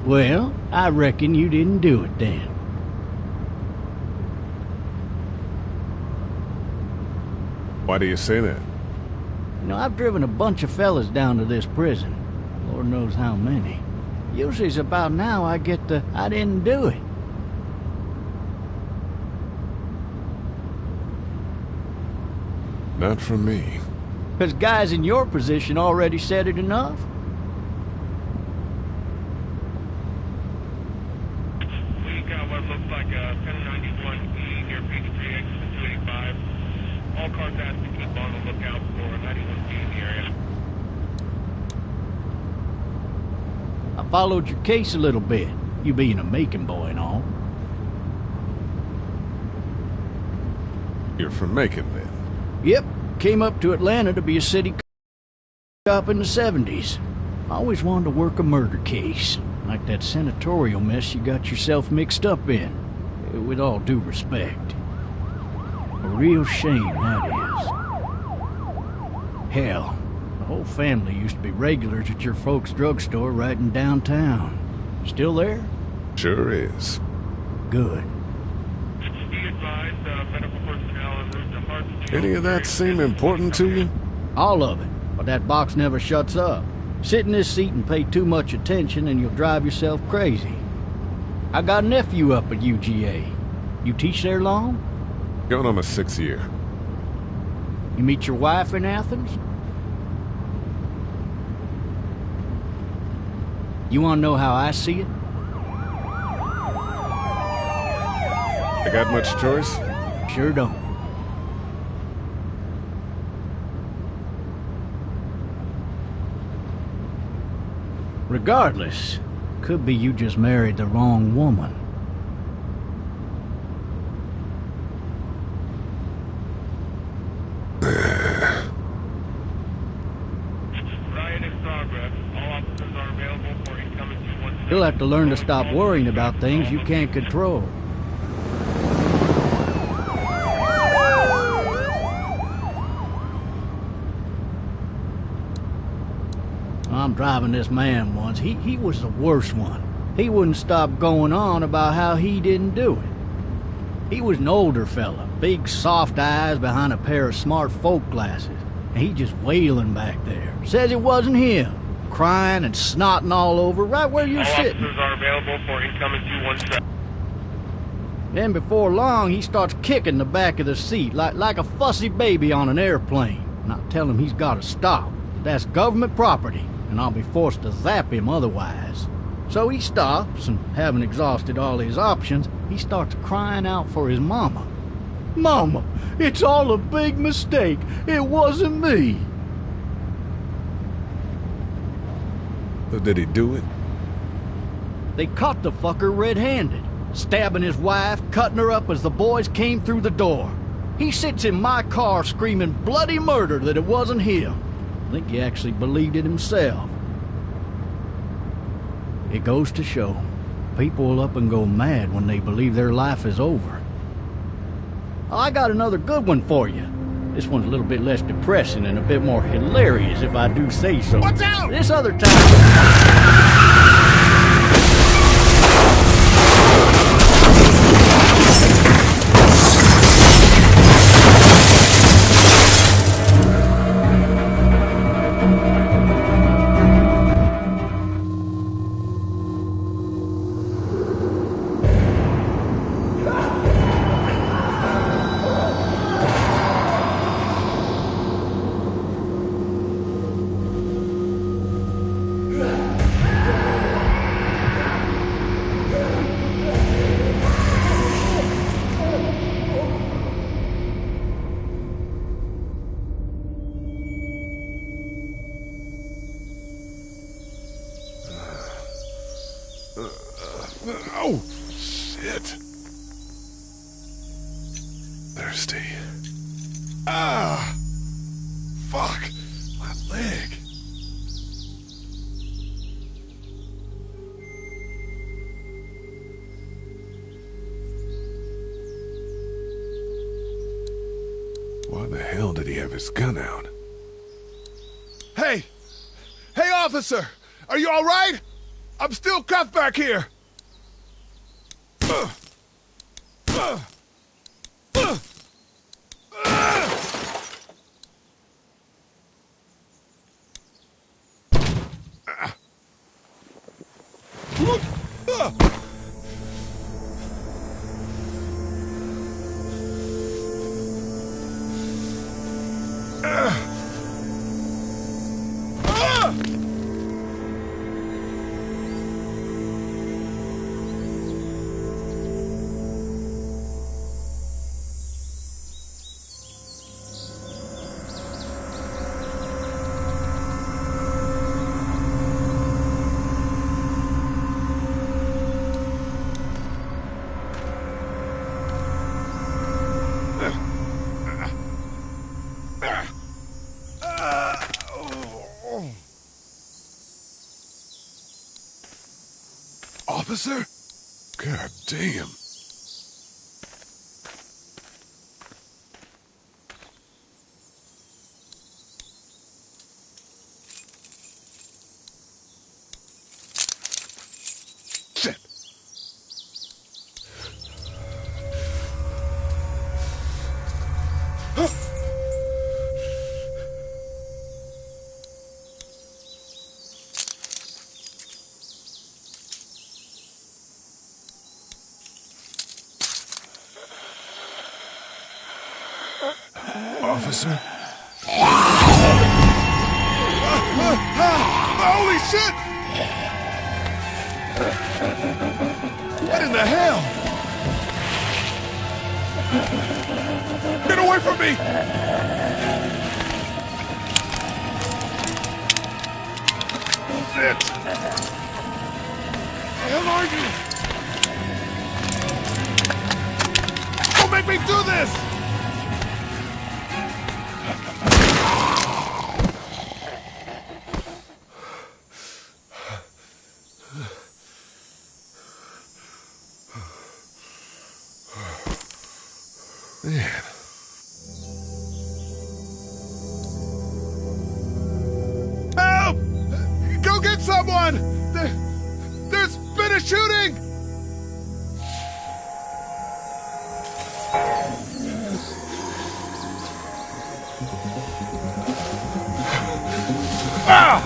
Well, I reckon you didn't do it then. Why do you say that? You know, I've driven a bunch of fellas down to this prison. Lord knows how many. Usually it's about now I get the, I didn't do it. Not from me. 'Cause guys in your position already said it enough. We got what looks like a 1091E near Peachtree exit to 285. All cars asked to keep on the lookout for a 91B in the area. I followed your case a little bit, you being a Macon boy and all. You're from Macon, then? Yep, came up to Atlanta to be a city cop in the 70s. I always wanted to work a murder case, like that senatorial mess you got yourself mixed up in, with all due respect. A real shame, that is. Hell, the whole family used to be regulars at your folks' drugstore right in downtown. Still there? Sure is. Good. Be advised, medical personnel en route to Hartsfield. Any of that seem important to you? All of it, but that box never shuts up. Sit in this seat and pay too much attention and you'll drive yourself crazy. I got a nephew up at UGA. You teach there long? Going on my 6th year. You meet your wife in Athens? You want to know how I see it? I got much choice? Sure don't. Regardless, could be you just married the wrong woman. Riot in progress. All officers are available for incoming 217. You'll have to learn to stop worrying about things you can't control. I'm driving this man once. He was the worst one. He wouldn't stop going on about how he didn't do it. He was an older fella, big soft eyes behind a pair of smart folk glasses. And he just wailing back there. Says it wasn't him. Crying and snotting all over right where you're All sitting. officers are available for incoming 217. Then before long, he starts kicking the back of the seat like a fussy baby on an airplane. And I tell him he's got to stop. That's government property, and I'll be forced to zap him otherwise. So he stops, and having exhausted all his options, he starts crying out for his mama. Mama, it's all a big mistake. It wasn't me. So did he do it? They caught the fucker red-handed, stabbing his wife, cutting her up as the boys came through the door. He sits in my car screaming bloody murder that it wasn't him. I think he actually believed it himself. It goes to show, people will up and go mad when they believe their life is over. I got another good one for you. This one's a little bit less depressing and a bit more hilarious, if I do say so. Watch out! This other time... Oh, shit. Thirsty. Ah! Fuck! My leg. Why the hell did he have his gun out? Hey! Hey, officer! Are you all right? I'm still cuffed back here! Officer? God damn. Shit. Officer? Holy shit! What in the hell? Get away from me! Shit! Where the hell are you? Don't make me do this! Man. Help! Go get someone! There's been a shooting! Ah!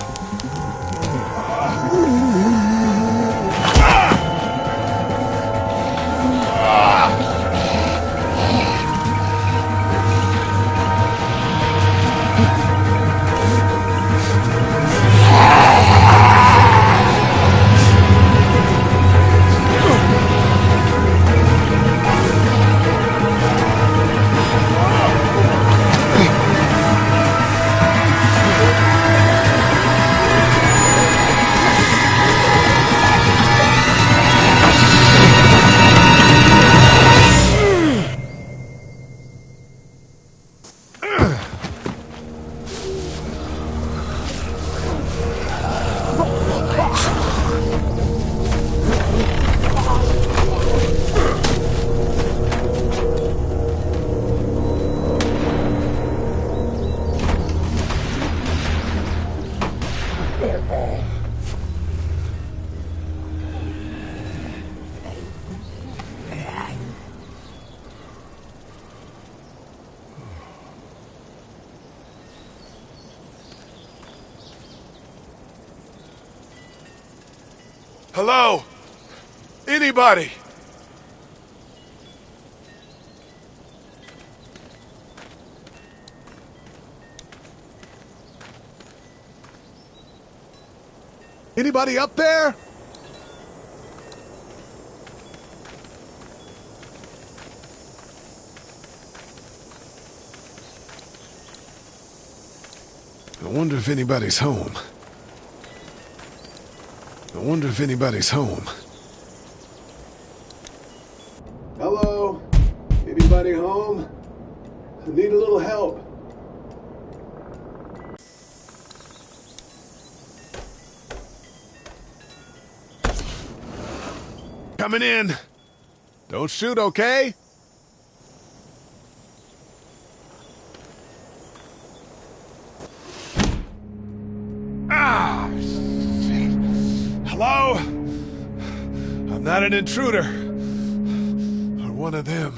Hello? Anybody? Anybody up there? I wonder if anybody's home. I wonder if anybody's home. Hello? Anybody home? I need a little help. Coming in. Don't shoot, okay? Ah, shit. Hello? I'm not an intruder. Or one of them.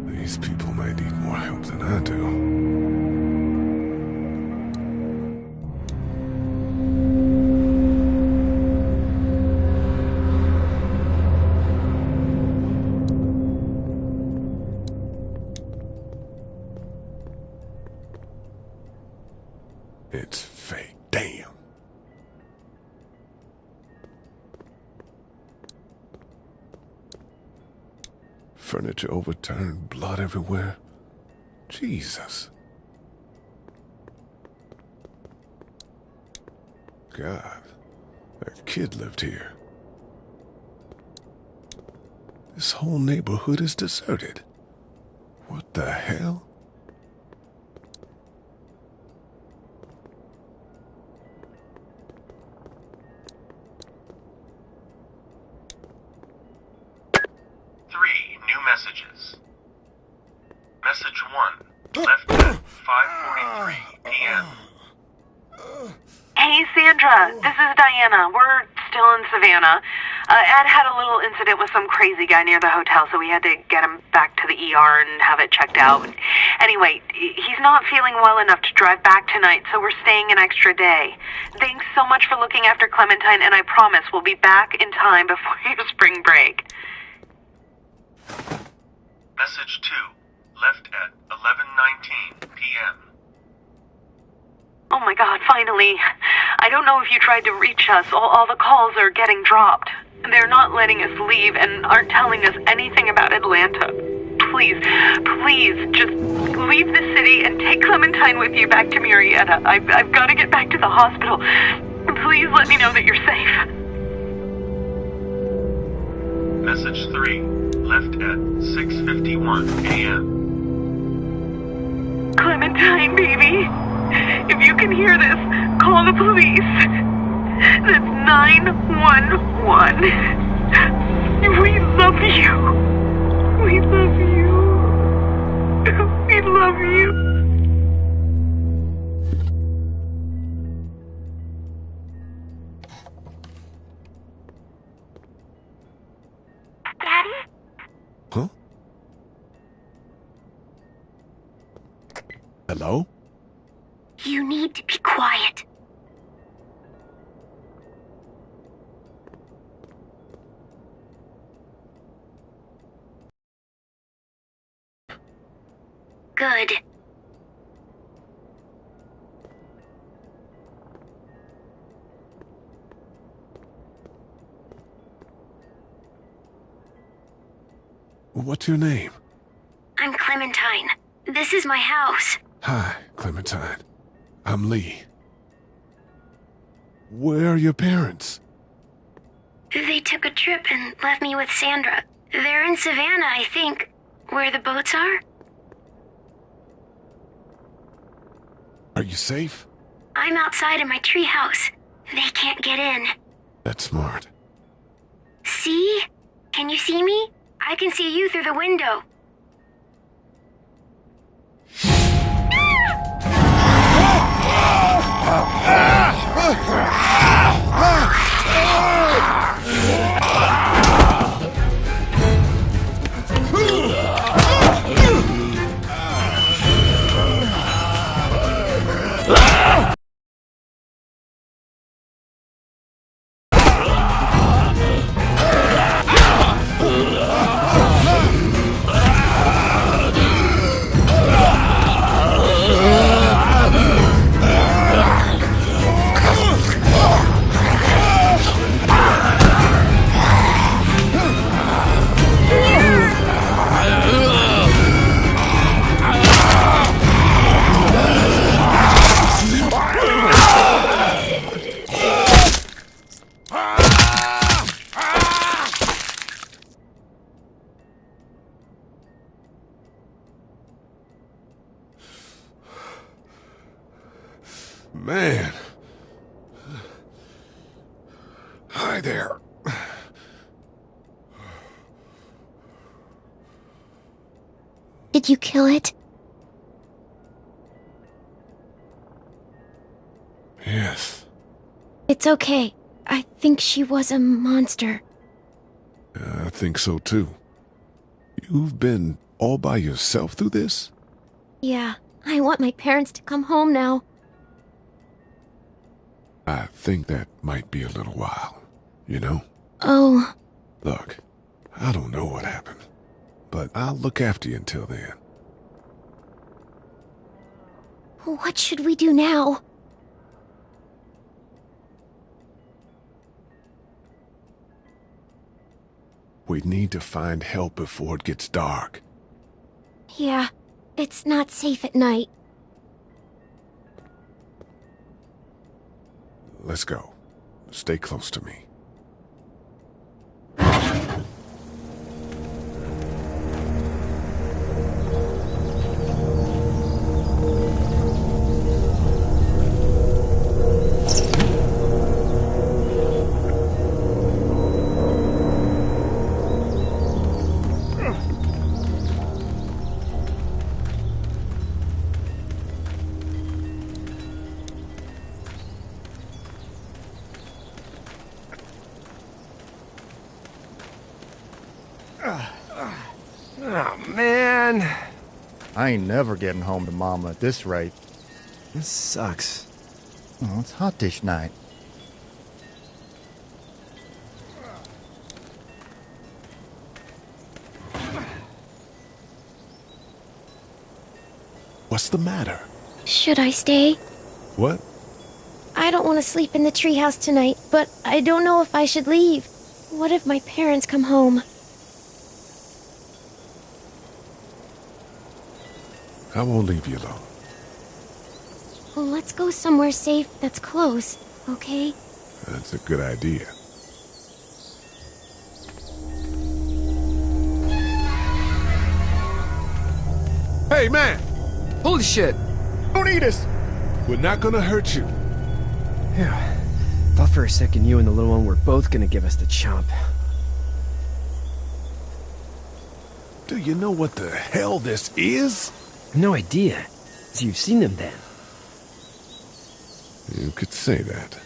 These people might need more help than I do. It's fake. Damn. Furniture overturned, blood everywhere. Jesus. God, that kid lived here. This whole neighborhood is deserted. What the hell? Messages. Message 1, left at 5:43 p.m. Hey, Sandra, this is Diana. We're still in Savannah. Ed had a little incident with some crazy guy near the hotel, so we had to get him back to the ER and have it checked out. Anyway, he's not feeling well enough to drive back tonight, so we're staying an extra day. Thanks so much for looking after Clementine, and I promise we'll be back in time before your spring break. Message 2, left at 11:19 p.m. Oh my God, finally. I don't know if you tried to reach us. All the calls are getting dropped. They're not letting us leave and aren't telling us anything about Atlanta. Please, just leave the city and take Clementine with you back to Murrieta. I've got to get back to the hospital. Please let me know that you're safe. Message 3, left at 6:51 a.m. Clementine, baby. If you can hear this, call the police. That's 911. We love you. We love you. We love you. Daddy? Huh? Hello? You need to be quiet. Good. What's your name? I'm Clementine. This is my house. Hi, Clementine. I'm Lee. Where are your parents? They took a trip and left me with Sandra. They're in Savannah, I think. Where the boats are? Are you safe? I'm outside in my treehouse. They can't get in. That's smart. See? Can you see me? I can see you through the window. Man. Hi there. Did you kill it? Yeah. It's okay. I think she was a monster. I think so too. You've been all by yourself through this? Yeah, I want my parents to come home now. I think that might be a little while, you know? Oh. Look, I don't know what happened, but I'll look after you until then. What should we do now? We need to find help before it gets dark. Yeah, it's not safe at night. Let's go. Stay close to me. Oh, man. I ain't never getting home to Mama at this rate. This sucks. Oh, it's hot dish night. What's the matter? Should I stay? What? I don't want to sleep in the treehouse tonight, but I don't know if I should leave. What if my parents come home? I won't leave you alone. Well, let's go somewhere safe that's close, okay? That's a good idea. Hey, man! Holy shit! Don't eat us! We're not gonna hurt you. Yeah. Thought for a second you and the little one were both gonna give us the chomp. Do you know what the hell this is? No idea. So you've seen them then? You could say that.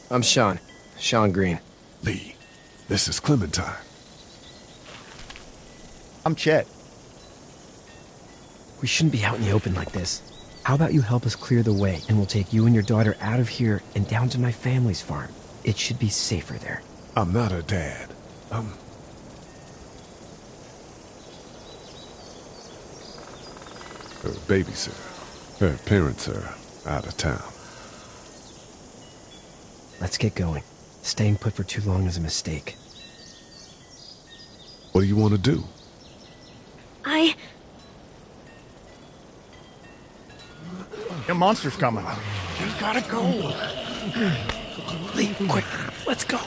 I'm Sean. Sean Green. Lee, this is Clementine. I'm Chet. We shouldn't be out in the open like this. How about you help us clear the way, and we'll take you and your daughter out of here and down to my family's farm. It should be safer there. I'm not her dad. I'm... her babysitter. Her parents are out of town. Let's get going. Staying put for too long is a mistake. What do you want to do? The monster's coming. We gotta go. Lee, quick, let's go.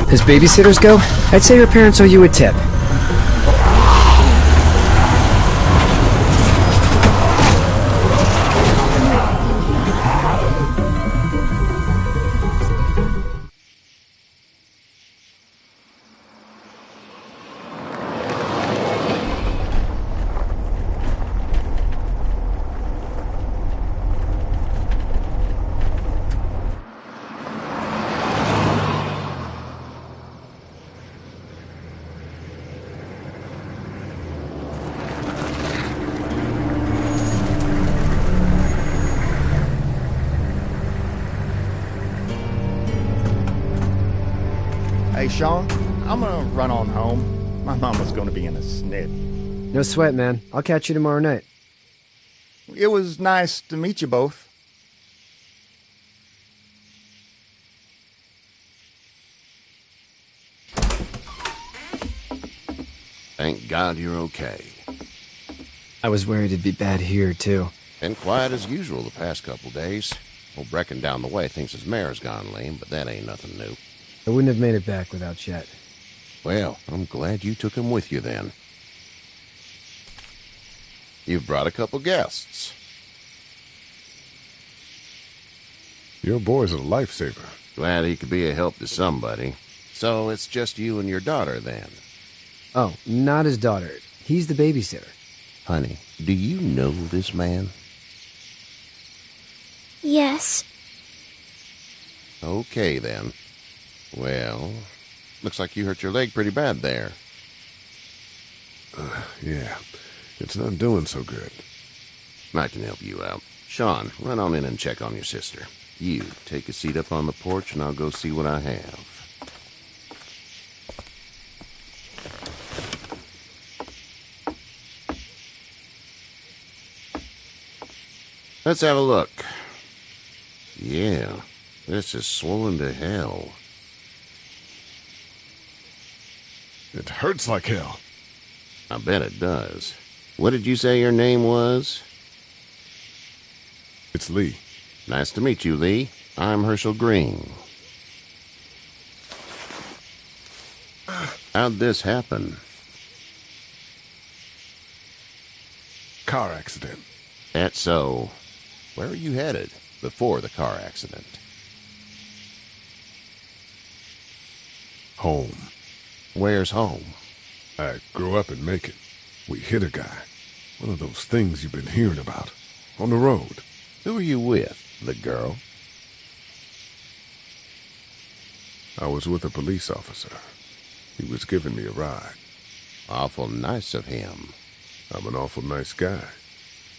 As babysitters go, I'd say her parents owe you a tip. Hey, Sean, I'm gonna run on home. My mama's gonna be in a snit. No sweat, man. I'll catch you tomorrow night. It was nice to meet you both. Thank God you're okay. I was worried it'd be bad here, too. Been quiet as usual the past couple days. Old Brecken down the way thinks his mare's gone lame, but that ain't nothing new. I wouldn't have made it back without Chet. Well, I'm glad you took him with you then. You've brought a couple guests. Your boy's a lifesaver. Glad he could be a help to somebody. So it's just you and your daughter then? Oh, not his daughter. He's the babysitter. Honey, do you know this man? Yes. Okay, then. Well, looks like you hurt your leg pretty bad there. Yeah, it's not doing so good. I can help you out. Sean, run on in and check on your sister. You, take a seat up on the porch and I'll go see what I have. Let's have a look. Yeah, this is swollen to hell. It hurts like hell. I bet it does. What did you say your name was? It's Lee. Nice to meet you, Lee. I'm Herschel Green. How'd this happen? Car accident. That's so. Where are you headed before the car accident? Home. Where's home? I grew up in Macon. We hit a guy. One of those things you've been hearing about. On the road. Who are you with? The girl? I was with a police officer. He was giving me a ride. Awful nice of him. I'm an awful nice guy.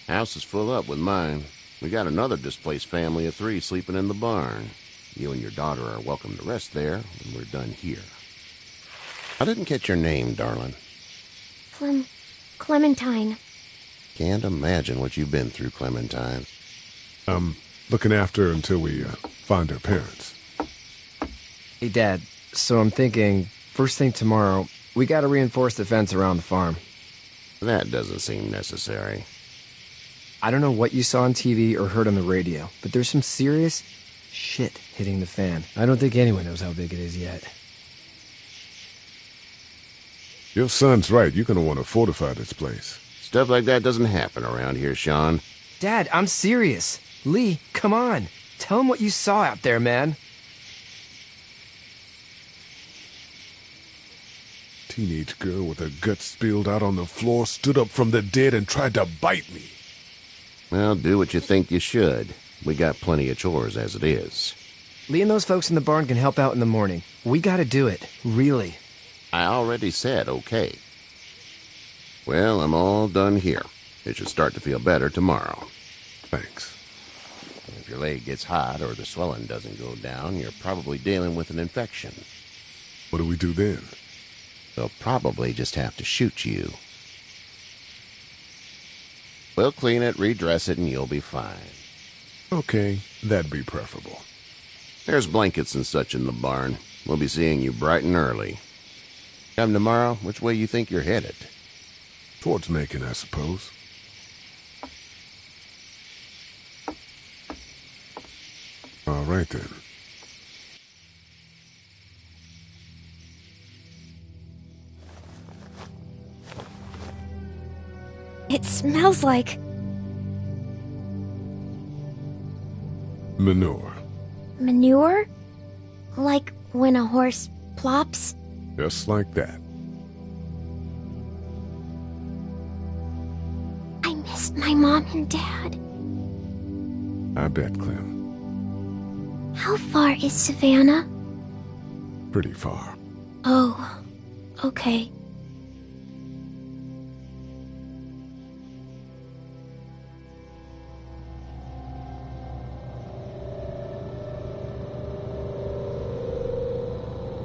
House is full up with mine. We got another displaced family of 3 sleeping in the barn. You and your daughter are welcome to rest there when we're done here. I didn't catch your name, darling. Clementine. Can't imagine what you've been through, Clementine. I'm looking after her until we find her parents. Hey, Dad, so I'm thinking, first thing tomorrow, we gotta reinforce the fence around the farm. That doesn't seem necessary. I don't know what you saw on TV or heard on the radio, but there's some serious shit hitting the fan. I don't think anyone knows how big it is yet. Your son's right. You're gonna want to fortify this place. Stuff like that doesn't happen around here, Sean. Dad, I'm serious. Lee, come on. Tell him what you saw out there, man. Teenage girl with her guts spilled out on the floor stood up from the dead and tried to bite me. Well, do what you think you should. We got plenty of chores as it is. Lee and those folks in the barn can help out in the morning. We gotta do it. Really. I already said okay. Well, I'm all done here. It should start to feel better tomorrow. Thanks. If your leg gets hot or the swelling doesn't go down, you're probably dealing with an infection. What do we do then? They'll probably just have to shoot you. We'll clean it, redress it, and you'll be fine. Okay, that'd be preferable. There's blankets and such in the barn. We'll be seeing you bright and early. Come tomorrow, which way you think you're headed? Towards Macon, I suppose. All right, then. It smells like Manure. manure? Like when a horse plops? Just like that. I missed my mom and dad. I bet, Clem. How far is Savannah? Pretty far. Oh, okay.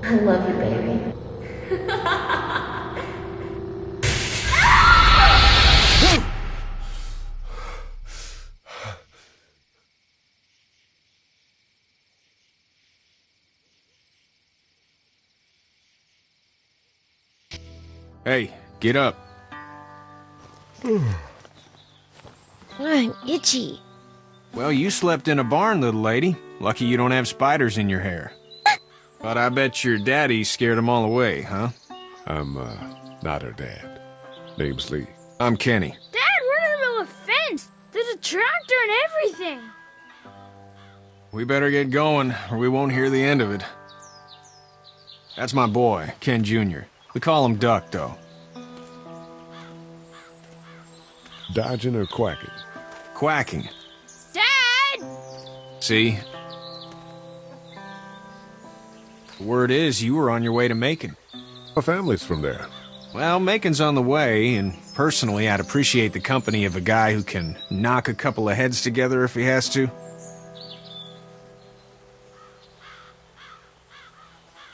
I love you, baby. Hey, get up. I'm itchy. Well, you slept in a barn, little lady. Lucky you don't have spiders in your hair. But I bet your daddy scared them all away, huh? I'm, not her dad. Name's Lee. I'm Kenny. Dad, we're in the middle of a fence. There's a tractor and everything. We better get going, or we won't hear the end of it. That's my boy, Ken Jr. We call him Duck, though. Dodging or quacking? Quacking. Dad! See? The word is you were on your way to Macon. Our family's from there. Well, Macon's on the way, and personally, I'd appreciate the company of a guy who can knock a couple of heads together if he has to.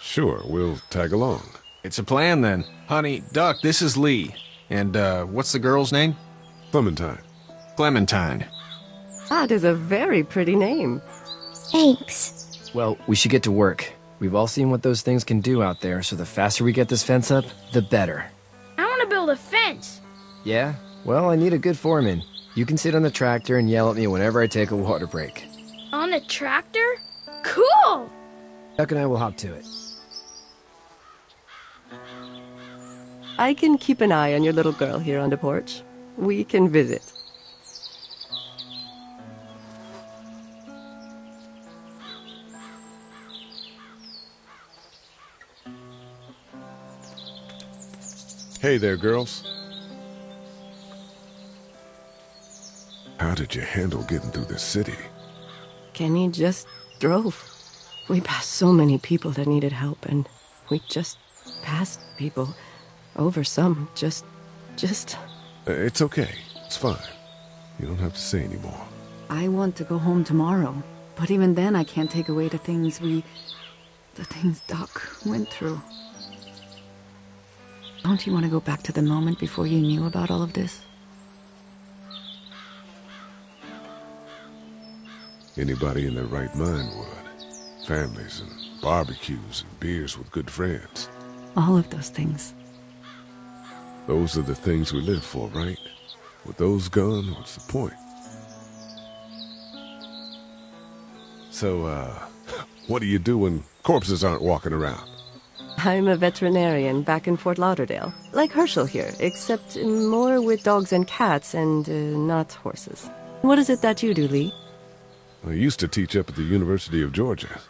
Sure, we'll tag along. It's a plan, then. Honey, Duck, this is Lee. And, what's the girl's name? Clementine. Clementine. That is a very pretty name. Thanks. Well, we should get to work. We've all seen what those things can do out there, so the faster we get this fence up, the better. I want to build a fence. Yeah? Well, I need a good foreman. You can sit on the tractor and yell at me whenever I take a water break. On the tractor? Cool! Duck and I will hop to it. I can keep an eye on your little girl here on the porch. We can visit. Hey there, girls. How did you handle getting through the city? Kenny just drove. We passed so many people that needed help, and we just passed people. Over some, just... It's okay. It's fine. You don't have to say anymore. I want to go home tomorrow, but even then I can't take away the things Doc went through. Don't you want to go back to the moment before you knew about all of this? Anybody in their right mind would. Families and barbecues and beers with good friends. All of those things. Those are the things we live for, right? With those gone, what's the point? So, what do you do when corpses aren't walking around? I'm a veterinarian back in Fort Lauderdale. Like Herschel here, except more with dogs and cats and not horses. What is it that you do, Lee? I used to teach up at the University of Georgia.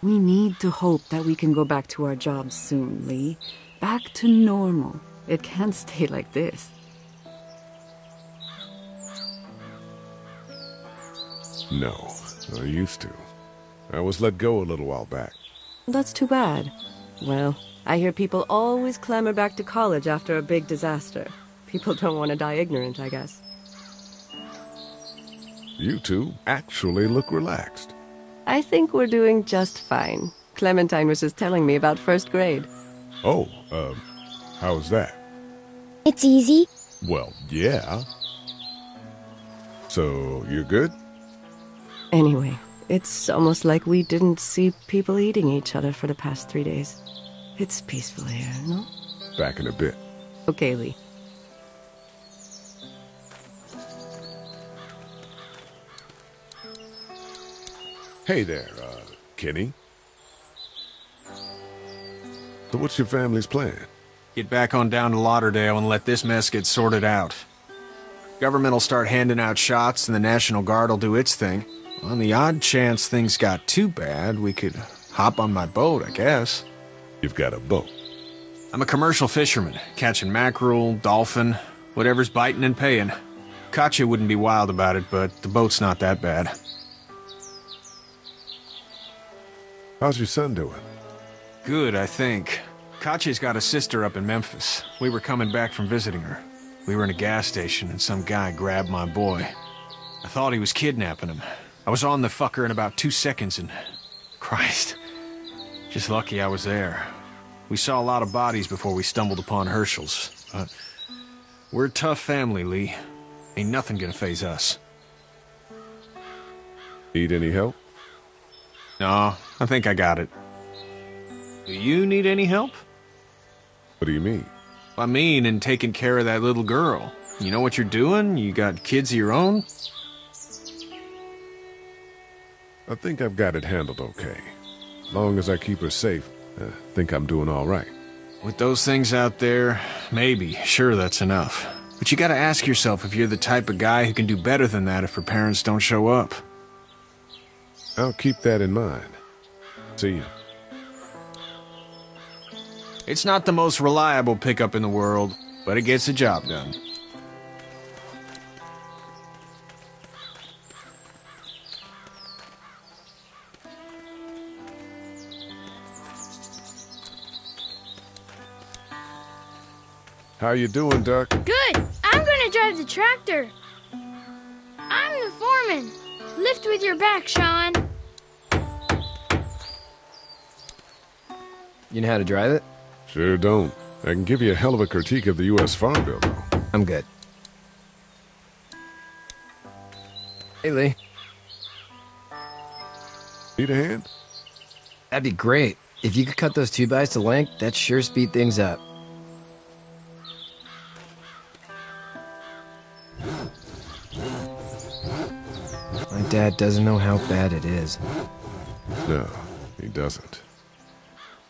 We need to hope that we can go back to our jobs soon, Lee. Back to normal. It can't stay like this. No, I used to. I was let go a little while back. That's too bad. Well, I hear people always clamor back to college after a big disaster. People don't want to die ignorant, I guess. You two actually look relaxed. I think we're doing just fine. Clementine was just telling me about first grade. Oh, how's that? It's easy. Well, yeah. So, you're good? Anyway, it's almost like we didn't see people eating each other for the past 3 days. It's peaceful here, no? Back in a bit. Okay, Lee. Hey there, Kenny. So what's your family's plan? Get back on down to Lauderdale and let this mess get sorted out. Government will start handing out shots and the National Guard will do its thing. On the odd chance things got too bad, we could hop on my boat, I guess. You've got a boat? I'm a commercial fisherman, catching mackerel, dolphin, whatever's biting and paying. Katya wouldn't be wild about it, but the boat's not that bad. How's your son doing? Good, I think. Katya's got a sister up in Memphis. We were coming back from visiting her. We were in a gas station and some guy grabbed my boy. I thought he was kidnapping him. I was on the fucker in about 2 seconds and... Christ. Just lucky I was there. We saw a lot of bodies before we stumbled upon Herschel's. But we're a tough family, Lee. Ain't nothing gonna faze us. Need any help? No, I think I got it. Do you need any help? What do you mean? I mean, in taking care of that little girl. You know what you're doing? You got kids of your own? I think I've got it handled okay. Long as I keep her safe, I think I'm doing all right. With those things out there, maybe, sure, that's enough. But you gotta ask yourself if you're the type of guy who can do better than that if her parents don't show up. I'll keep that in mind. See you. It's not the most reliable pickup in the world, but it gets the job done. How you doing, Duck? Good. I'm gonna drive the tractor. I'm the foreman. Lift with your back, Sean. You know how to drive it? Sure don't. I can give you a hell of a critique of the U.S. Farm Bill, though. I'm good. Hey, Lee. Need a hand? That'd be great. If you could cut those 2x to length, that'd sure speed things up. My dad doesn't know how bad it is. No, he doesn't.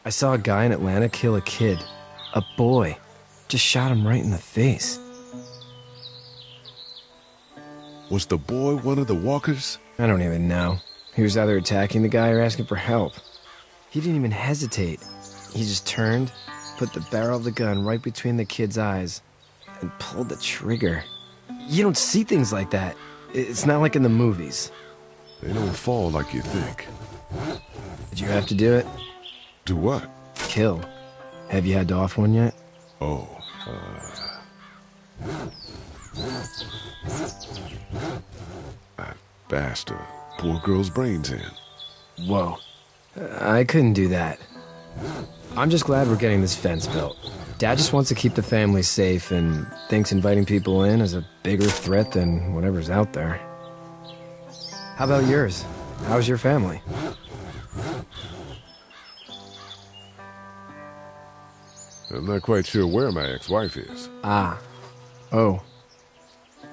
I saw a guy in Atlanta kill a kid. A boy. Just shot him right in the face. Was the boy one of the walkers? I don't even know. He was either attacking the guy or asking for help. He didn't even hesitate. He just turned, put the barrel of the gun right between the kid's eyes, and pulled the trigger. You don't see things like that. It's not like in the movies. They don't fall like you think. Did you have to do it? Do what? Kill. Have you had to off one yet? Oh, I bashed a poor girl's brains in. Whoa. I couldn't do that. I'm just glad we're getting this fence built. Dad just wants to keep the family safe and thinks inviting people in is a bigger threat than whatever's out there. How about yours? How's your family? I'm not quite sure where my ex-wife is. Ah. Oh.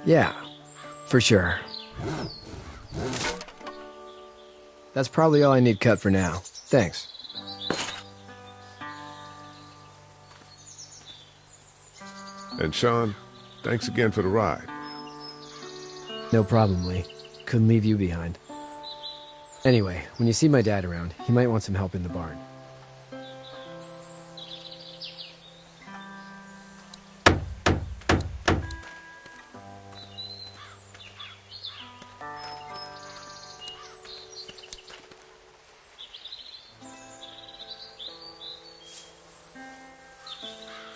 Yeah. For sure. That's probably all I need cut for now. Thanks. And Sean, thanks again for the ride. No problem, Lee. Couldn't leave you behind. Anyway, when you see my dad around, he might want some help in the barn.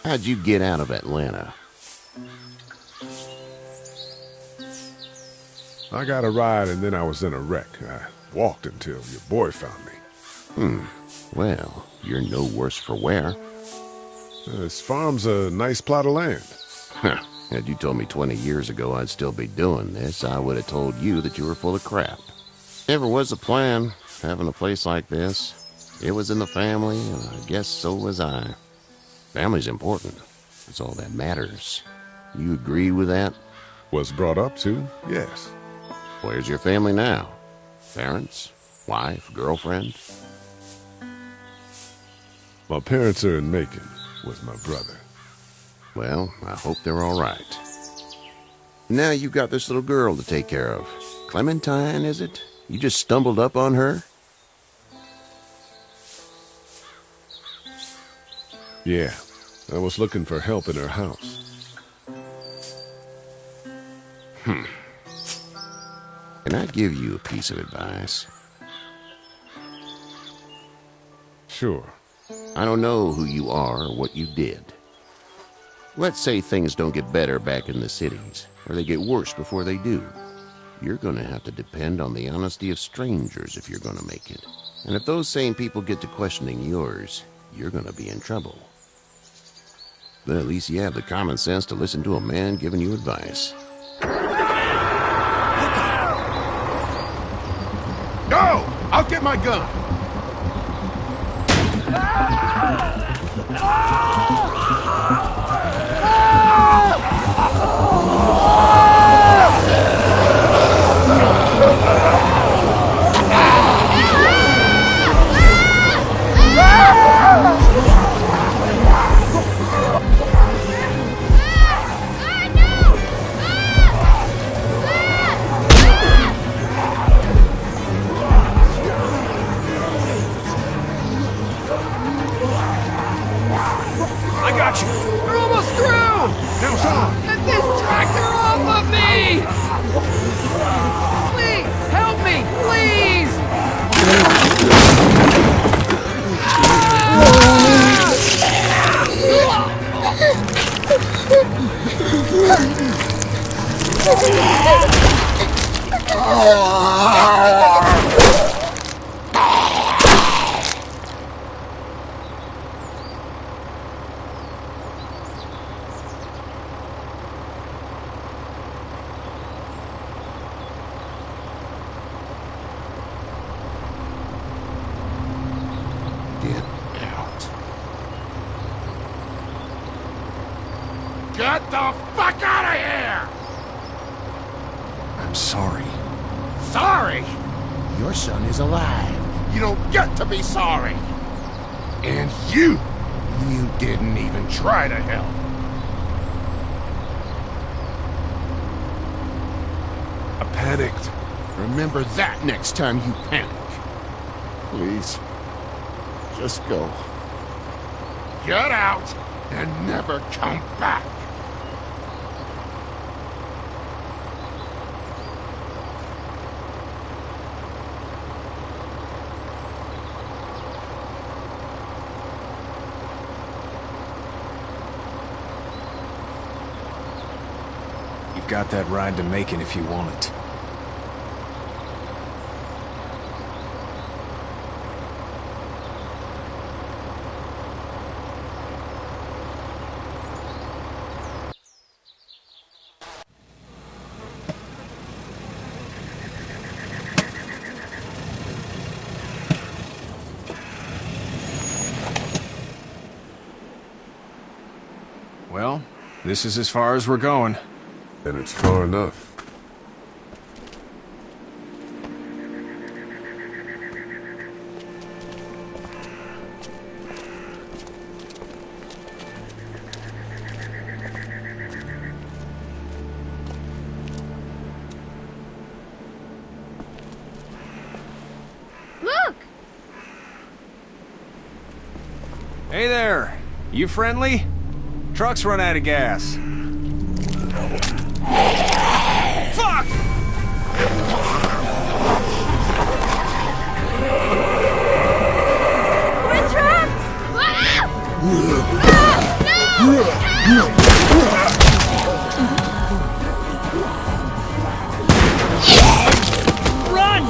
How'd you get out of Atlanta? I got a ride and then I was in a wreck. I walked until your boy found me. Well, you're no worse for wear. This farm's a nice plot of land. Had you told me 20 years ago I'd still be doing this, I would have told you that you were full of crap. Never was a plan, having a place like this. It was in the family, and I guess so was I. Family's important. It's all that matters. You agree with that? Was brought up to, yes. Where's your family now? Parents? Wife? Girlfriend? My parents are in Macon with my brother. Well, I hope they're all right. Now you've got this little girl to take care of. Clementine, is it? You just stumbled up on her? Yeah, I was looking for help in her house. Can I give you a piece of advice? Sure. I don't know who you are or what you did. Let's say things don't get better back in the cities, or they get worse before they do. You're going to have to depend on the honesty of strangers if you're going to make it. And if those same people get to questioning yours, you're going to be in trouble. But at least you have the common sense to listen to a man giving you advice. Go! I'll get my gun! Get the fuck out of here! I'm sorry. Sorry? Your son is alive. You don't get to be sorry. And you didn't even try to help. I panicked. Remember that next time you panic. Please. Just go. Get out and never come back. You've got that ride to Macon if you want it. Well, this is as far as we're going. And it's far enough. Look! Hey there! You friendly? Truck's run out of gas. Fuck! We're trapped! Run!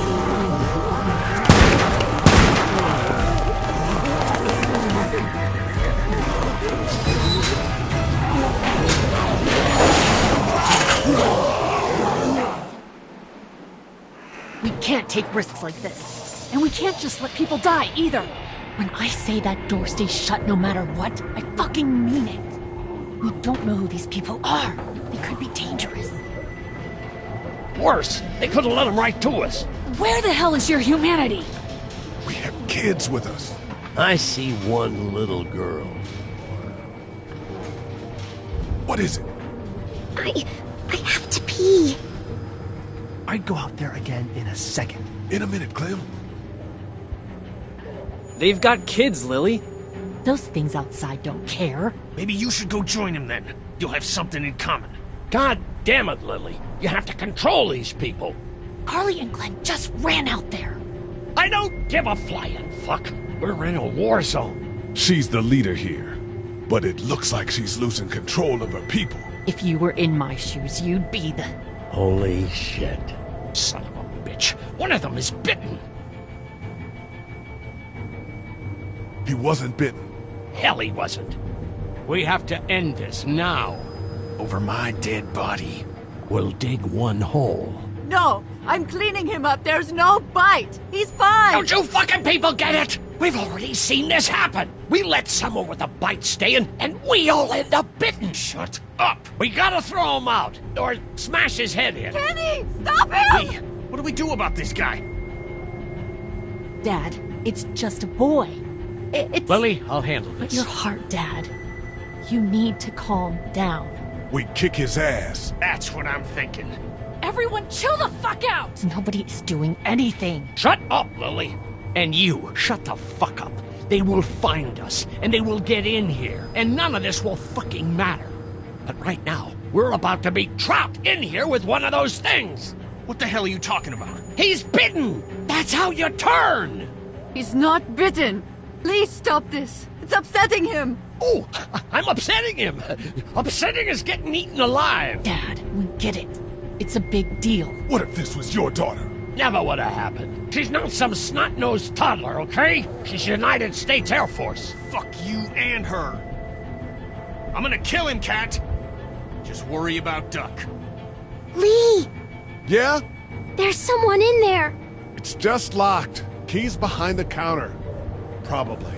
We can't take risks like this. And we can't just let people die, either. When I say that door stays shut no matter what, I fucking mean it. We don't know who these people are. They could be dangerous. Worse, they could have let them right to us. Where the hell is your humanity? We have kids with us. I see one little girl. What is it? I have to pee. I'd go out there again in a second. In a minute, Clem. They've got kids, Lily. Those things outside don't care. Maybe you should go join them then. You'll have something in common. God damn it, Lily. You have to control these people. Carly and Glenn just ran out there. I don't give a flying fuck. We're in a war zone. She's the leader here. But it looks like she's losing control of her people. If you were in my shoes, you'd be the... Holy shit. Son of a bitch. One of them is bitten. He wasn't bitten. Hell, he wasn't. We have to end this now. Over my dead body. We'll dig one hole. No, I'm cleaning him up. There's no bite. He's fine. Don't you fucking people get it? We've already seen this happen. We let someone with a bite stay in, and we all end up bitten. Shut up. We gotta throw him out, or smash his head in. Kenny, stop him! What do we do about this guy? Dad, it's just a boy. It's... Lily, I'll handle this. But your heart, Dad. You need to calm down. We kick his ass. That's what I'm thinking. Everyone chill the fuck out! Nobody is doing anything. Shut up, Lily. And you, shut the fuck up. They will find us, and they will get in here, and none of this will fucking matter. But right now, we're about to be trapped in here with one of those things. What the hell are you talking about? He's bitten! That's how you turn! He's not bitten. Please stop this. It's upsetting him. Oh, I'm upsetting him. Upsetting is getting eaten alive. Dad, we get it. It's a big deal. What if this was your daughter? Never would have happened. She's not some snot-nosed toddler, okay? She's United States Air Force. Fuck you and her. I'm gonna kill him, Cat. Just worry about Duck. Lee! Yeah? There's someone in there! It's just locked. Key's behind the counter. Probably.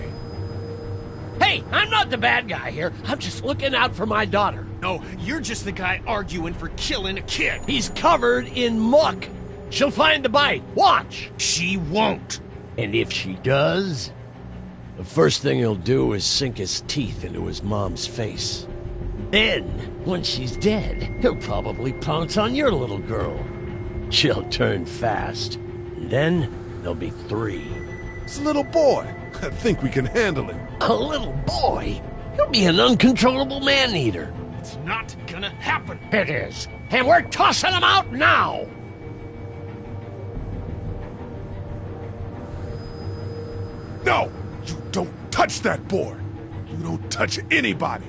Hey, I'm not the bad guy here. I'm just looking out for my daughter. No, you're just the guy arguing for killing a kid. He's covered in muck. She'll find the bite. Watch! She won't. And if she does, the first thing he'll do is sink his teeth into his mom's face. Then, when she's dead, he'll probably pounce on your little girl. She'll turn fast. And then, there'll be 3. It's a little boy. I think we can handle him. A little boy? He'll be an uncontrollable man-eater. It's not gonna happen. It is. And we're tossing him out now! No! You don't touch that board! You don't touch anybody!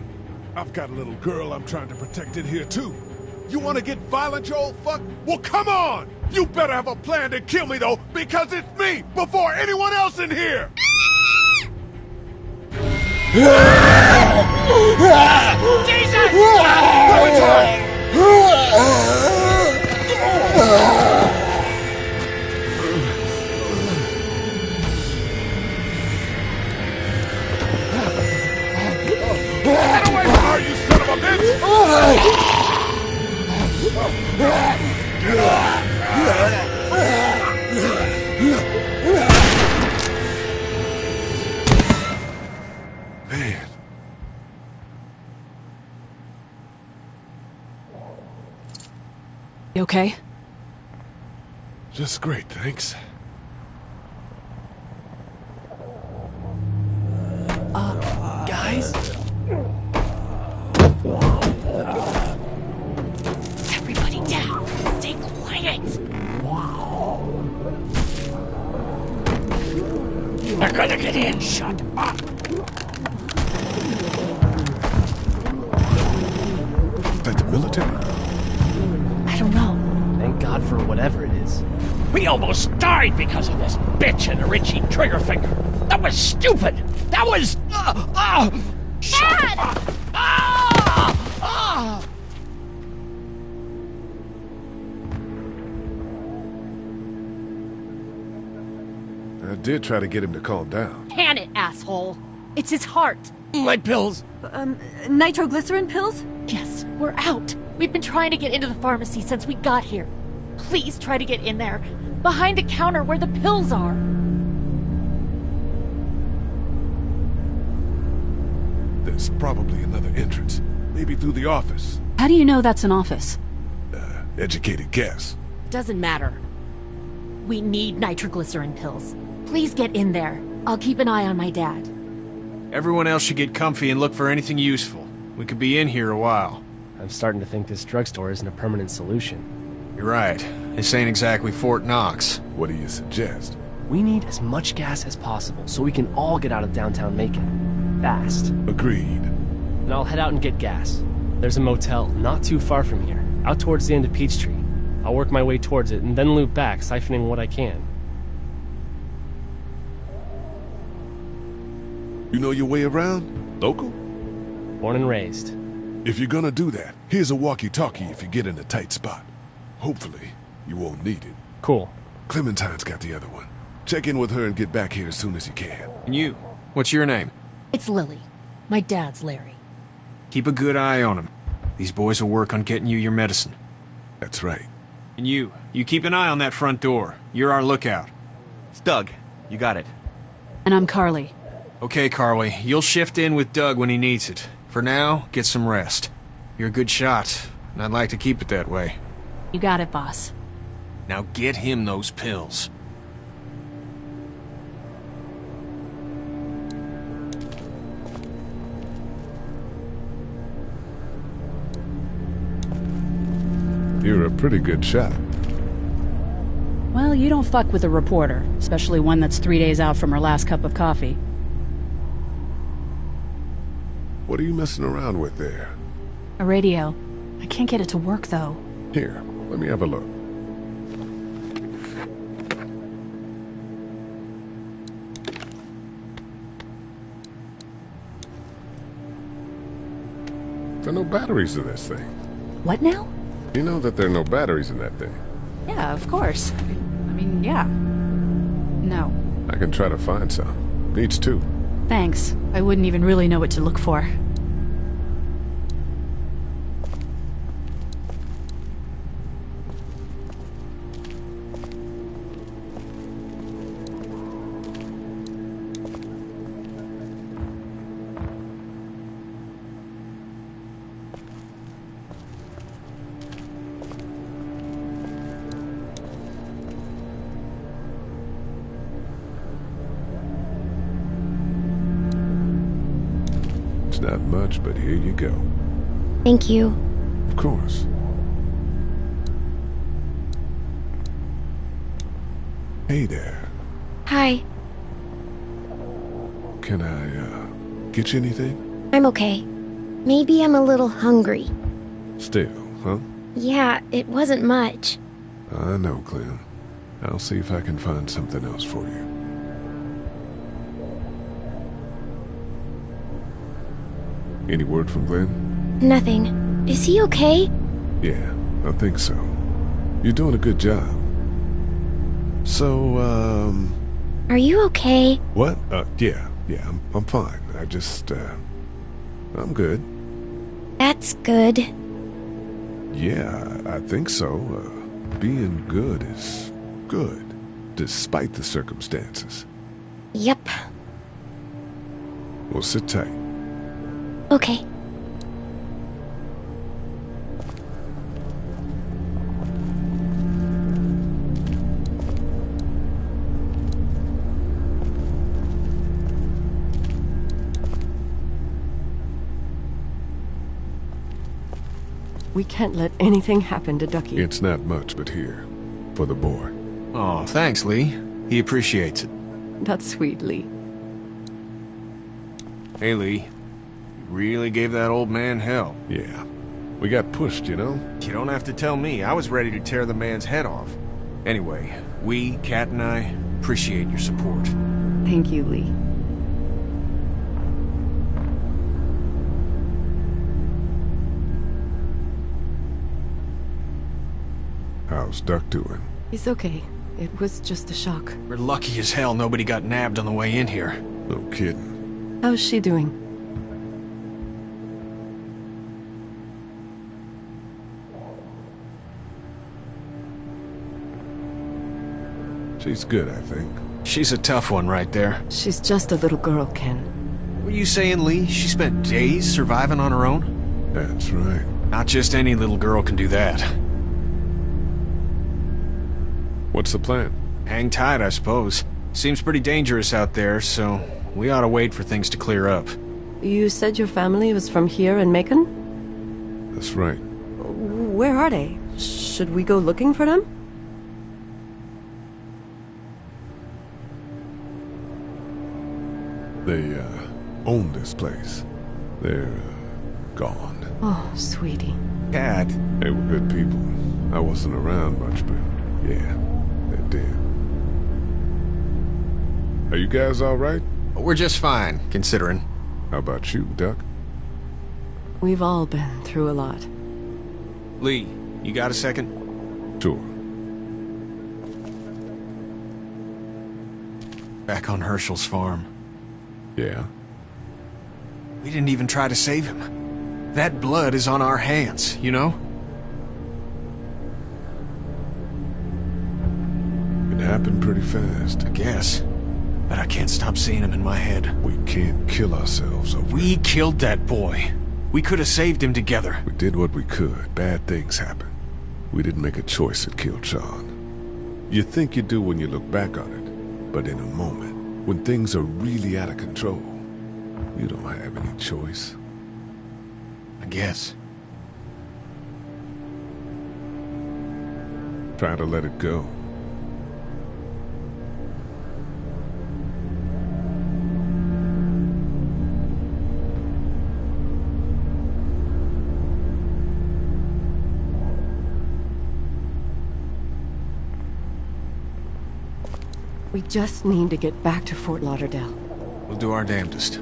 I've got a little girl I'm trying to protect in here, too. You want to get violent, you old fuck? Well, come on! You better have a plan to kill me, though, because it's me before anyone else in here! Jesus! Get away from her, you son of a bitch! Man. You okay? Just great, thanks. Guys? Everybody down. Stay quiet. They're gonna get in. Shut up. Is that the military? I don't know. Thank God for whatever it is. We almost died because of this bitch and a Richie trigger finger. That was stupid. That was... Dad! I did try to get him to calm down. Can it, asshole. It's his heart. My pills. Nitroglycerin pills? Yes, we're out. We've been trying to get into the pharmacy since we got here. Please try to get in there. Behind the counter where the pills are. There's probably another entrance. Maybe through the office. How do you know that's an office? Educated guess. Doesn't matter. We need nitroglycerin pills. Please get in there. I'll keep an eye on my dad. Everyone else should get comfy and look for anything useful. We could be in here a while. I'm starting to think this drugstore isn't a permanent solution. You're right. This ain't exactly Fort Knox. What do you suggest? We need as much gas as possible so we can all get out of downtown Macon. Fast. Agreed. And I'll head out and get gas. There's a motel not too far from here, out towards the end of Peachtree. I'll work my way towards it and then loop back, siphoning what I can. You know your way around? Local? Born and raised. If you're gonna do that, here's a walkie-talkie if you get in a tight spot. Hopefully, you won't need it. Cool. Clementine's got the other one. Check in with her and get back here as soon as you can. And you? What's your name? It's Lily. My dad's Larry. Keep a good eye on him. These boys will work on getting you your medicine. That's right. And you keep an eye on that front door. You're our lookout. It's Doug. You got it. And I'm Carly. Okay, Carly. You'll shift in with Doug when he needs it. For now, get some rest. You're a good shot, and I'd like to keep it that way. You got it, boss. Now get him those pills. You're a pretty good shot. Well, you don't fuck with a reporter, especially one that's 3 days out from her last cup of coffee. What are you messing around with there? A radio. I can't get it to work, though. Here, let Let me have a look. There are no batteries in this thing. What now? You know that there are no batteries in that thing. Yeah, of course. I mean, yeah. No. I can try to find some. Needs two. Thanks. I wouldn't even really know what to look for. It's not much, but here you go. Thank you. Of course. Hey there. Hi. Can I, get you anything? I'm okay. Maybe I'm a little hungry. Still, huh? Yeah, it wasn't much. I know, Clem. I'll see if I can find something else for you. Any word from Glenn? Nothing. Is he okay? Yeah, I think so. You're doing a good job. So, Are you okay? What? Yeah, I'm fine. I just, I'm good. That's good. Yeah, I think so. Being good is good, despite the circumstances. Yep. Well, sit tight. Okay. We can't let anything happen to Ducky. It's not much, but here, for the boy. Oh, thanks, Lee. He appreciates it. That's sweet, Lee. Hey, Lee. You really gave that old man hell. Yeah. We got pushed, you know? You don't have to tell me. I was ready to tear the man's head off. Anyway, we, Kat and I, appreciate your support. Thank you, Lee. How's Duck doing? He's okay. It was just a shock. We're lucky as hell nobody got nabbed on the way in here. No kidding. How's she doing? She's good, I think. She's a tough one right there. She's just a little girl, Ken. Were you saying, Lee, she spent days surviving on her own? That's right. Not just any little girl can do that. What's the plan? Hang tight, I suppose. Seems pretty dangerous out there, so we ought to wait for things to clear up. You said your family was from here in Macon? That's right. Where are they? Should we go looking for them? They, own this place. They're, gone. Oh, sweetie. Kat. They were good people. I wasn't around much, but yeah, they're dead. Are you guys all right? We're just fine, considering. How about you, Duck? We've all been through a lot. Lee, you got a second? Sure. Back on Herschel's farm. Yeah? We didn't even try to save him. That blood is on our hands, you know? It happened pretty fast. I guess. But I can't stop seeing him in my head. We can't kill ourselves over We it. killed that boy. We could have saved him together. We did what we could. Bad things happen. We didn't make a choice that killed Sean. You think you do when you look back on it, but in a moment, when things are really out of control, you don't have any choice. I guess. Try to let it go. We just need to get back to Fort Lauderdale. We'll do our damnedest.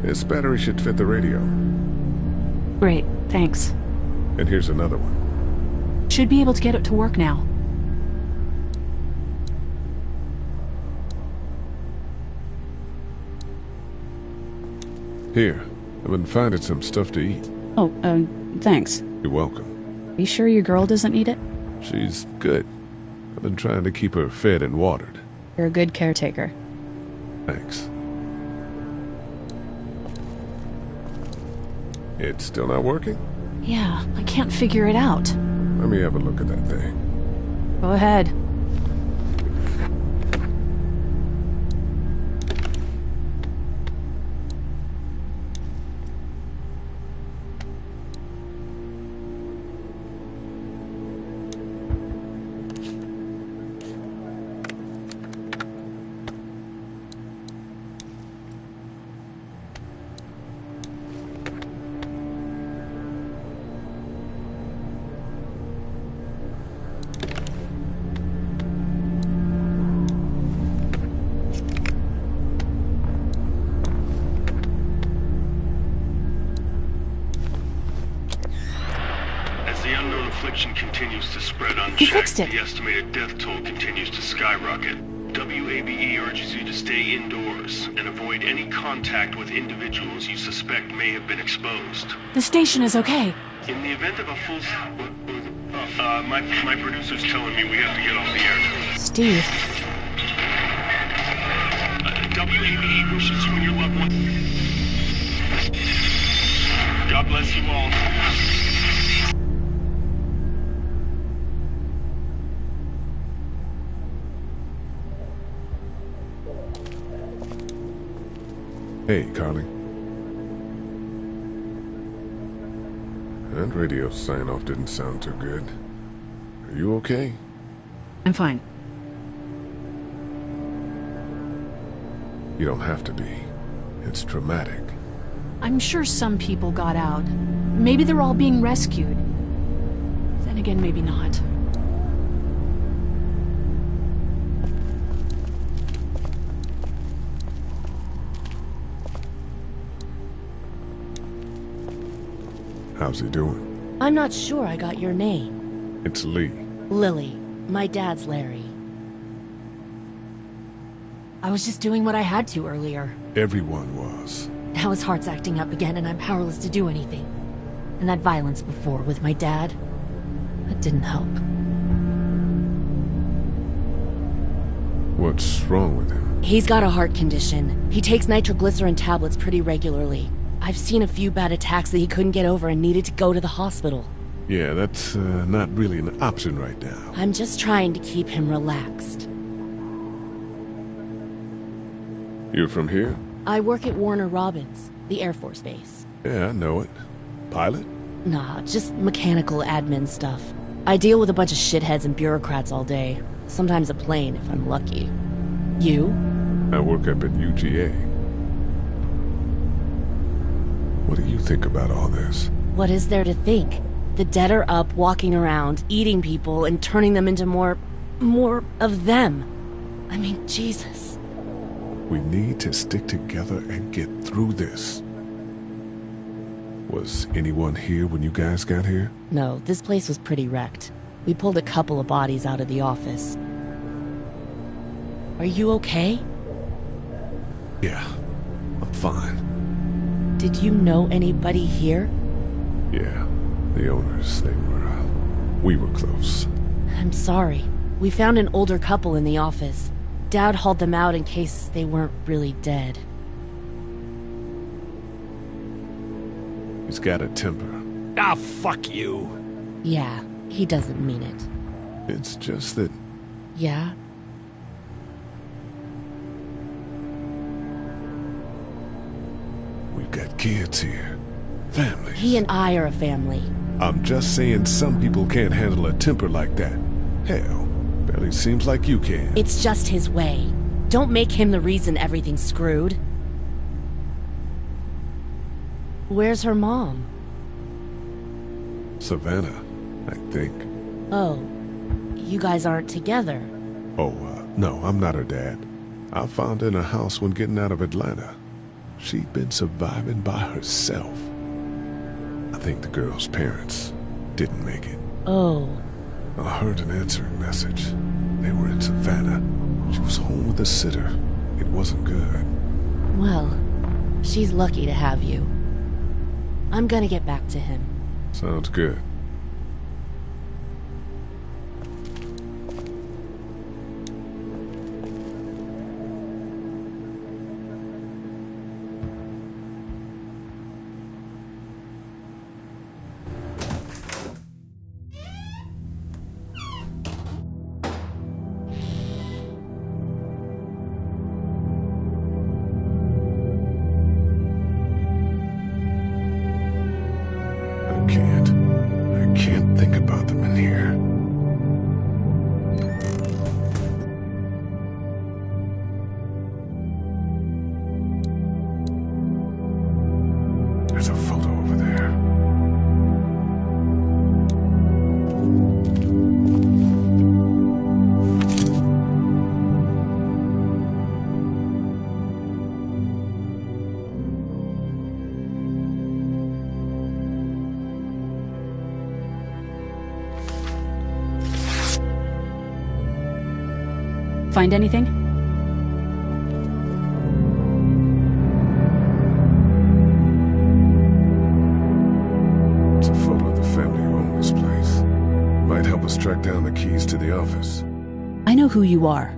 This battery should fit the radio. Great, thanks. And here's another one. Should be able to get it to work now. Here, I've been finding some stuff to eat. Oh, thanks. You're welcome. Are you sure your girl doesn't need it? She's good. I've been trying to keep her fed and watered. You're a good caretaker. Thanks. It's still not working? Yeah, I can't figure it out. Let me have a look at that thing. Go ahead. Continues to spread unchecked. You fixed it. The estimated death toll continues to skyrocket. WABE urges you to stay indoors and avoid any contact with individuals you suspect may have been exposed. The station is okay. In the event of a full... my producer's telling me we have to get off the air. Steve. WABE wishes you and your loved one... God bless you all. Hey, Carly. That radio sign-off didn't sound too good. Are you okay? I'm fine. You don't have to be. It's traumatic. I'm sure some people got out. Maybe they're all being rescued. Then again, maybe not. How's he doing? I'm not sure I got your name. It's Lee. Lily. My dad's Larry. I was just doing what I had to earlier. Everyone was. Now his heart's acting up again and I'm powerless to do anything. And that violence before with my dad, that didn't help. What's wrong with him? He's got a heart condition. He takes nitroglycerin tablets pretty regularly. I've seen a few bad attacks that he couldn't get over and needed to go to the hospital. Yeah, that's not really an option right now. I'm just trying to keep him relaxed. You're from here? I work at Warner Robins, the Air Force Base. Yeah, I know it. Pilot? Nah, just mechanical admin stuff. I deal with a bunch of shitheads and bureaucrats all day. Sometimes a plane, if I'm lucky. You? I work up at UGA. What do you think about all this? What is there to think? The dead are up, walking around, eating people, and turning them into more of them. I mean, Jesus. We need to stick together and get through this. Was anyone here when you guys got here? No, this place was pretty wrecked. We pulled a couple of bodies out of the office. Are you okay? Yeah, I'm fine. Did you know anybody here? Yeah, the owners, we were close. I'm sorry. We found an older couple in the office. Dad hauled them out in case they weren't really dead. He's got a temper. Ah, fuck you. Yeah, he doesn't mean it. It's just that... Yeah? We've got kids here. Families. He and I are a family. I'm just saying some people can't handle a temper like that. Hell, Barely seems like you can. It's just his way. Don't make him the reason everything's screwed. Where's her mom? Savannah, I think. Oh, you guys aren't together. Oh, no, I'm not her dad. I found her in a house when getting out of Atlanta. She'd been surviving by herself. I think the girl's parents didn't make it. Oh. I heard an answering message. They were in Savannah. She was home with a sitter. It wasn't good. Well, she's lucky to have you. I'm gonna get back to him. Sounds good. I can't think about them in here. There's a photo over there. Find anything? It's a photo of the family who own this place. Might help us track down the keys to the office. I know who you are.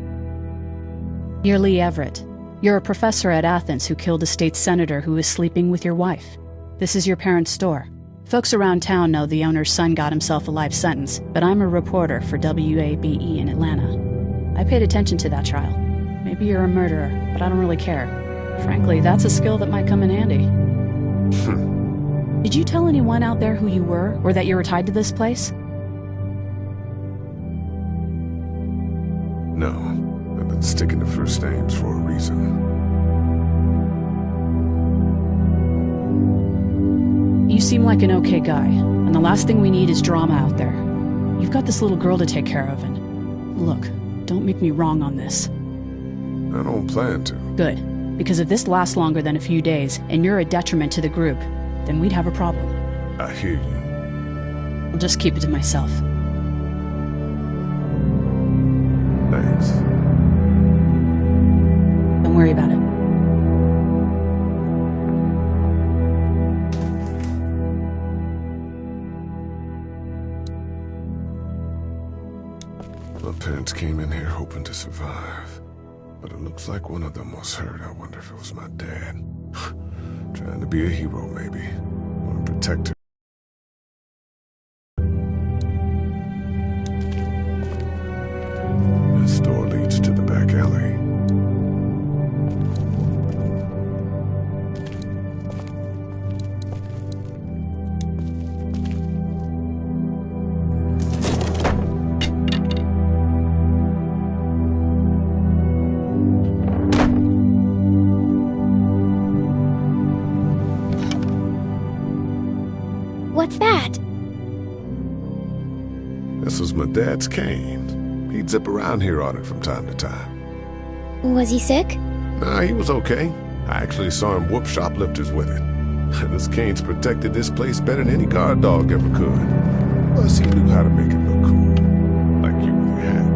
You're Lee Everett. You're a professor at Athens who killed a state senator who was sleeping with your wife. This is your parents' store. Folks around town know the owner's son got himself a life sentence, but I'm a reporter for WABE in Atlanta. I paid attention to that trial. Maybe you're a murderer, but I don't really care. Frankly, that's a skill that might come in handy. Did you tell anyone out there who you were, or that you were tied to this place? No, I've been sticking to first names for a reason. You seem like an okay guy, and the last thing we need is drama out there. You've got this little girl to take care of, and look, don't make me wrong on this. I don't plan to. Good, because if this lasts longer than a few days, and you're a detriment to the group, then we'd have a problem. I hear you. I'll just keep it to myself. Thanks. Don't worry about it. My parents came in here hoping to survive, but it looks like one of them was hurt. I wonder if it was my dad. Trying to be a hero, maybe, or a protector. This door leads to the back alley. What's that? This was my dad's cane. He'd zip around here on it from time to time. Was he sick? Nah, he was okay. I actually saw him whoop shoplifters with it. This cane's protected this place better than any guard dog ever could. Plus, he knew how to make it look cool. Like you really had.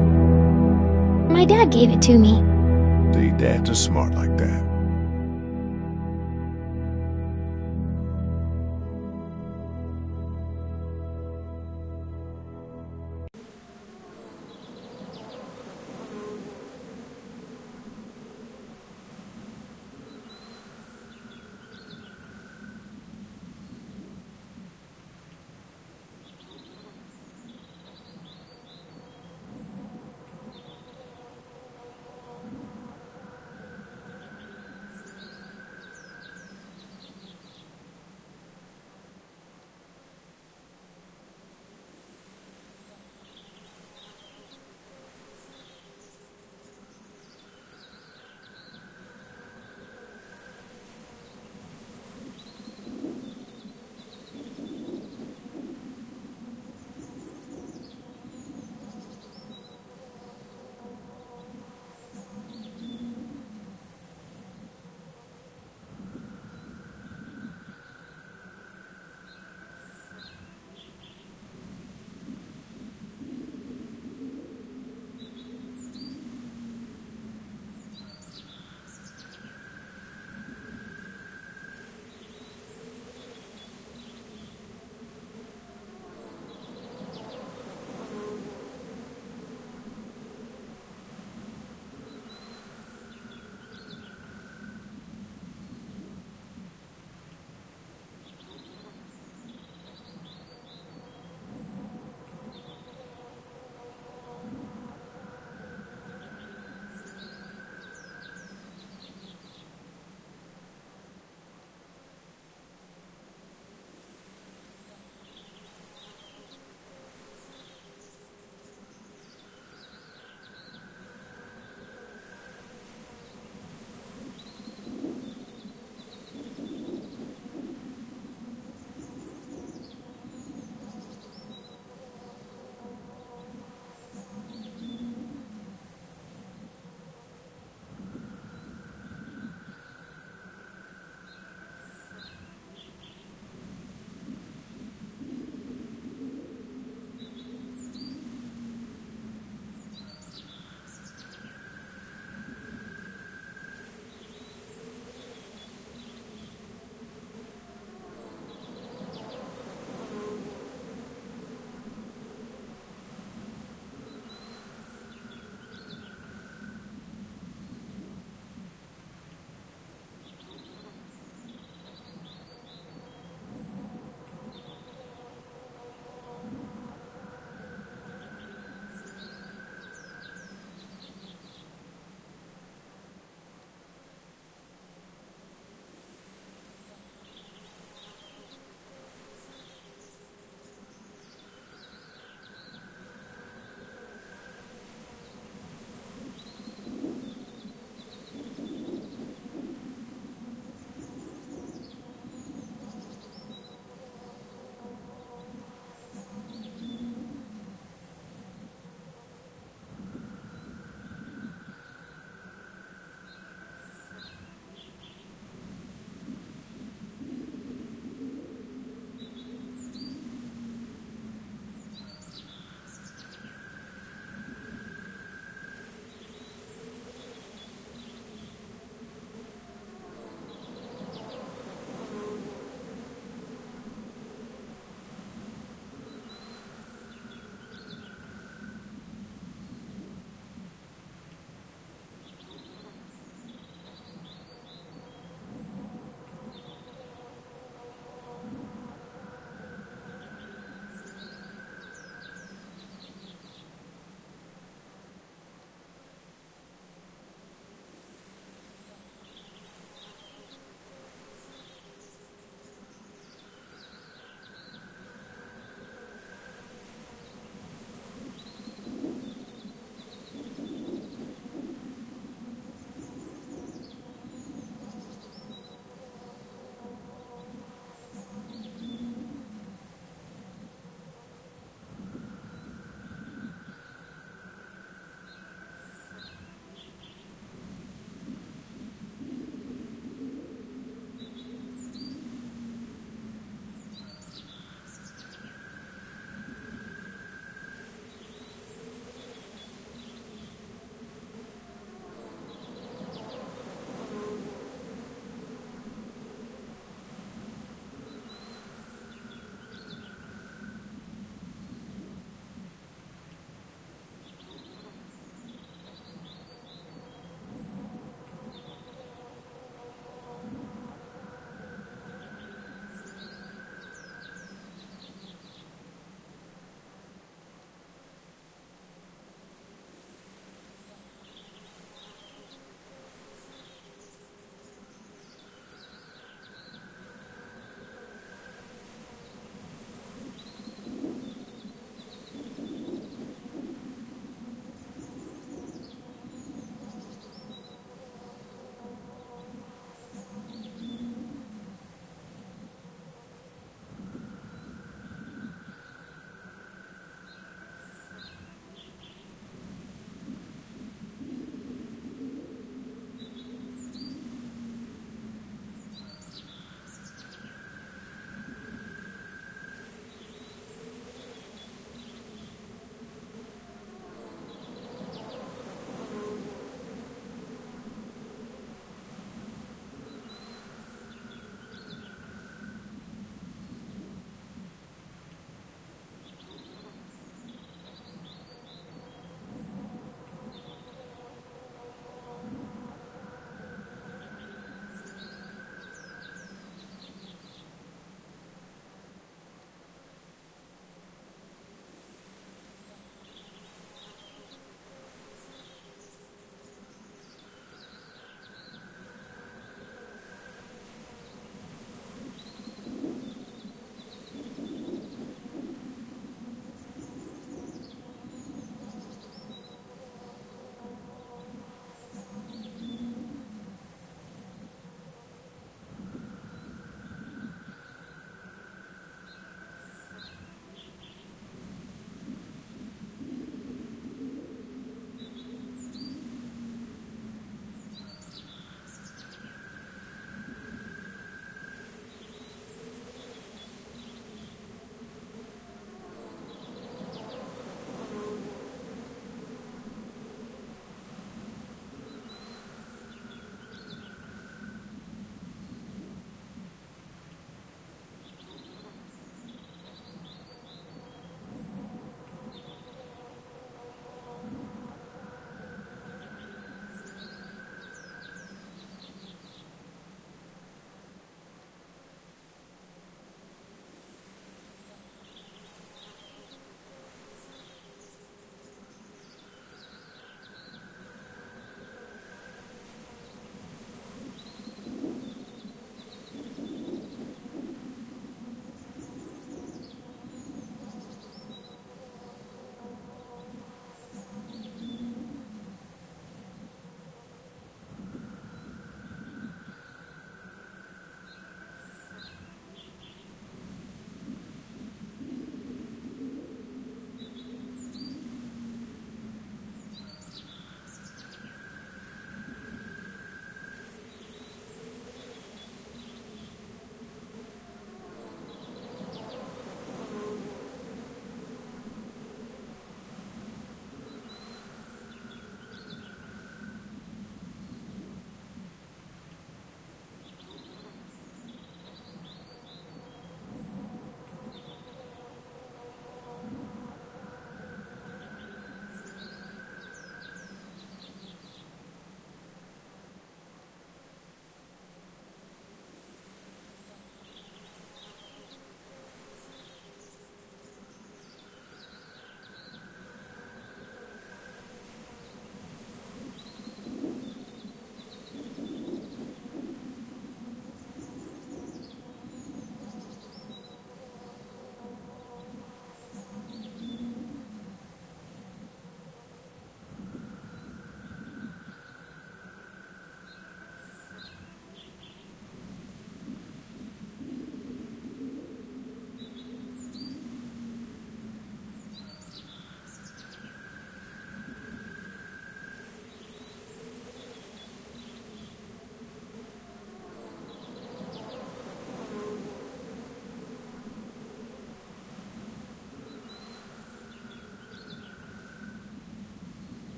My dad gave it to me. See, dads are smart like that.